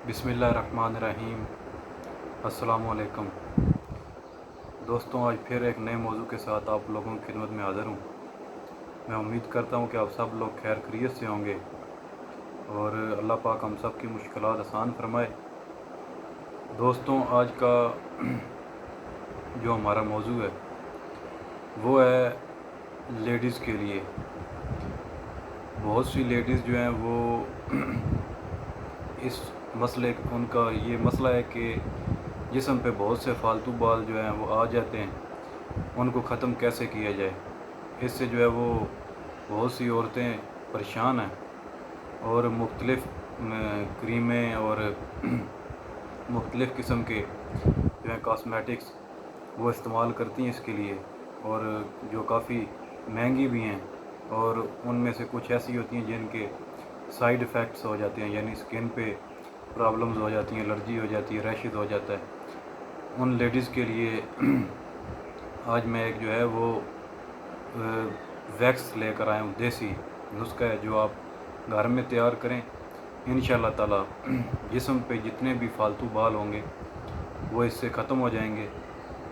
बिस्मिल्लाहिर्रहमानिर्रहीम। अस्सलामु अलैकुम दोस्तों, आज फिर एक नए मौजू के साथ आप लोगों की खिदमत में हाज़िर हूँ। मैं उम्मीद करता हूँ कि आप सब लोग खैर खैरियत से होंगे और अल्लाह पाक हम सब की मुश्किलात आसान फरमाए। दोस्तों, आज का जो हमारा मौजू है वो है लेडीज़ के लिए। बहुत सी लेडीज़ जो हैं वो इस मसले उनका ये मसला है कि जिस्म पे बहुत से फालतू बाल जो हैं वो आ जाते हैं, उनको ख़त्म कैसे किया जाए। इससे जो है वो बहुत सी औरतें परेशान हैं और मुख्तलिफ़ क्रीमें और मुख्तलिफ़ किस्म के जो हैं कॉस्मेटिक्स वो इस्तेमाल करती हैं इसके लिए, और जो काफ़ी महंगी भी हैं, और उनमें से कुछ ऐसी होती हैं जिनके साइड इफ़ेक्ट्स हो जाते हैं, यानी स्किन पे प्रॉब्लम्स हो जाती हैं, एलर्जी हो जाती है, रैशेस हो जाता है। उन लेडीज़ के लिए आज मैं एक जो है वो वैक्स लेकर आया हूँ। देसी नुस्खा है जो आप घर में तैयार करें, इंशाअल्लाह ताला जिस्म पे जितने भी फालतू बाल होंगे वो इससे ख़त्म हो जाएंगे।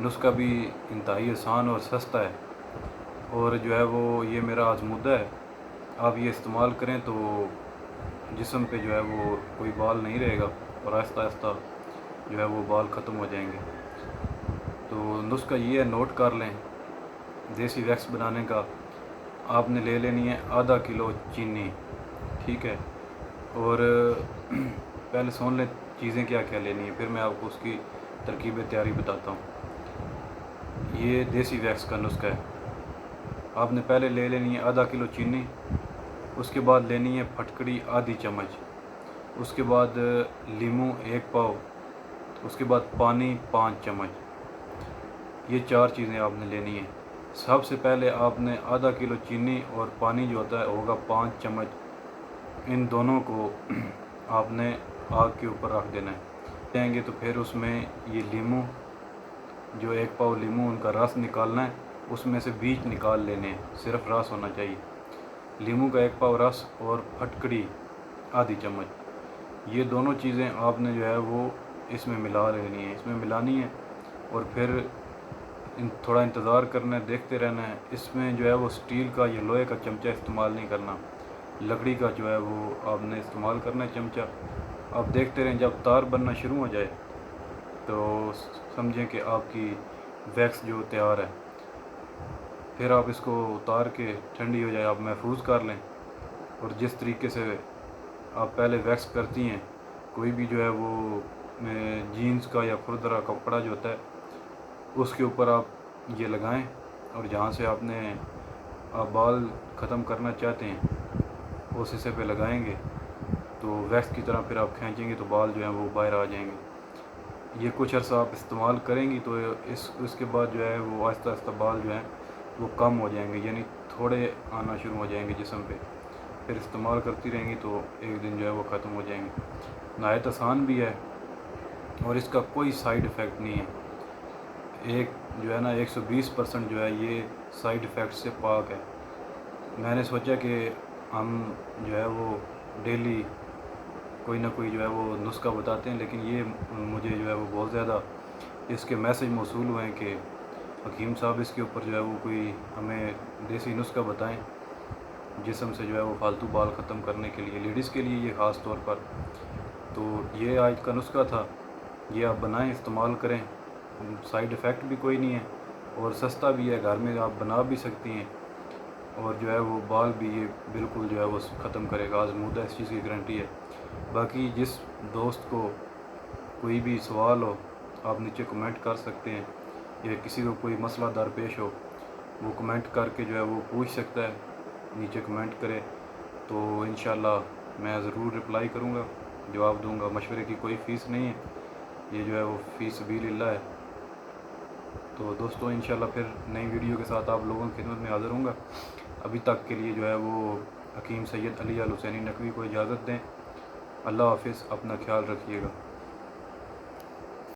नुस्खा भी इंतहाई आसान और सस्ता है, और जो है वो ये मेरा आज़मूदा है। आप ये इस्तेमाल करें तो जिस्म पे जो है वो कोई बाल नहीं रहेगा, और आहिस्ता आहिस्ता जो है वो बाल ख़त्म हो जाएंगे। तो नुस्खा ये है, नोट कर लें। देसी वैक्स बनाने का आपने ले लेनी है आधा किलो चीनी, ठीक है। और पहले सुन लें चीज़ें क्या क्या लेनी है, फिर मैं आपको उसकी तरकीब तैयारी बताता हूँ। ये देसी वैक्स का नुस्खा है। आपने पहले ले लेनी है आधा किलो चीनी, उसके बाद लेनी है फटकड़ी आधी चम्मच, उसके बाद लीमू 1 पाव, उसके बाद पानी 5 चम्मच। ये 4 चीज़ें आपने लेनी है। सबसे पहले आपने आधा किलो चीनी और पानी जो होता है होगा 5 चम्मच, इन दोनों को आपने आग के ऊपर रख देना है। जाएंगे तो फिर उसमें ये लीमू, जो 1 पाव लीमू, उनका रस निकालना है, उसमें से बीज निकाल लेने हैं, सिर्फ रस होना चाहिए। लीमू का 1 पाव रस और फटकड़ी आधी चम्मच, ये दोनों चीज़ें आपने जो है वो इसमें मिला लेनी है, इसमें मिलानी है, और फिर थोड़ा इंतज़ार करना है, देखते रहना है। इसमें जो है वो स्टील का या लोहे का चमचा इस्तेमाल नहीं करना, लकड़ी का जो है वो आपने इस्तेमाल करना है चमचा। आप देखते रहें, जब तार बनना शुरू हो जाए तो समझें कि आपकी वैक्स जो तैयार है। फिर आप इसको उतार के ठंडी हो जाए आप महफूज कर लें, और जिस तरीके से आप पहले वैक्स करती हैं, कोई भी जो है वो जीन्स का या खुरदरा कपड़ा जो होता है उसके ऊपर आप ये लगाएं, और जहाँ से आप बाल ख़त्म करना चाहते हैं उस हिस्से पे लगाएंगे तो वैक्स की तरह फिर आप खींचेंगे तो बाल जो हैं वो बाहर आ जाएंगे। ये कुछ अर्सा आप इस्तेमाल करेंगी तो इसके बाद जो है वो आहिस्ता आहिस्ता बाल जो हैं वो कम हो जाएंगे, यानी थोड़े आना शुरू हो जाएंगे जिस्म पे। फिर इस्तेमाल करती रहेंगी तो एक दिन जो है वो ख़त्म हो जाएंगे। नहायत आसान भी है और इसका कोई साइड इफ़ेक्ट नहीं है। एक जो है ना 120% जो है ये साइड इफ़ेक्ट से पाक है। मैंने सोचा कि हम जो है वो डेली कोई ना कोई जो है वो नुस्खा बताते हैं, लेकिन ये मुझे जो है वो बहुत ज़्यादा इसके मैसेज मौसूल हुए हैं कि हकीम साहब इसके ऊपर जो है वो कोई हमें देसी नुस्खा बताएं जिस्म से जो है वो फालतू बाल ख़त्म करने के लिए, लेडीज़ के लिए ये ख़ास तौर पर। तो ये आज का नुस्खा था, ये आप बनाएं, इस्तेमाल करें। साइड इफ़ेक्ट भी कोई नहीं है और सस्ता भी है, घर में आप बना भी सकती हैं, और जो है वो बाल भी ये बिल्कुल जो है वो ख़त्म करेगा। आज़मूदा इस चीज़ की गारंटी है। बाकी जिस दोस्त को कोई भी सवाल हो आप नीचे कमेंट कर सकते हैं, या किसी को कोई मसला दरपेश हो वो कमेंट करके जो है वो पूछ सकता है, नीचे कमेंट करे तो इंशाअल्लाह मैं ज़रूर रिप्लाई करूँगा, जवाब दूँगा। मशवरे की कोई फ़ीस नहीं है, ये जो है वो फ़ी सबीलिल्लाह है। तो दोस्तों, इंशाअल्लाह फिर नई वीडियो के साथ आप लोगों की खिदमत में हाज़िर होऊंगा। अभी तक के लिए जो है वो हकीम सैयद अली अल हुसैनी नकवी को इजाज़त दें। अल्लाह हाफ़िज़, अपना ख्याल रखिएगा।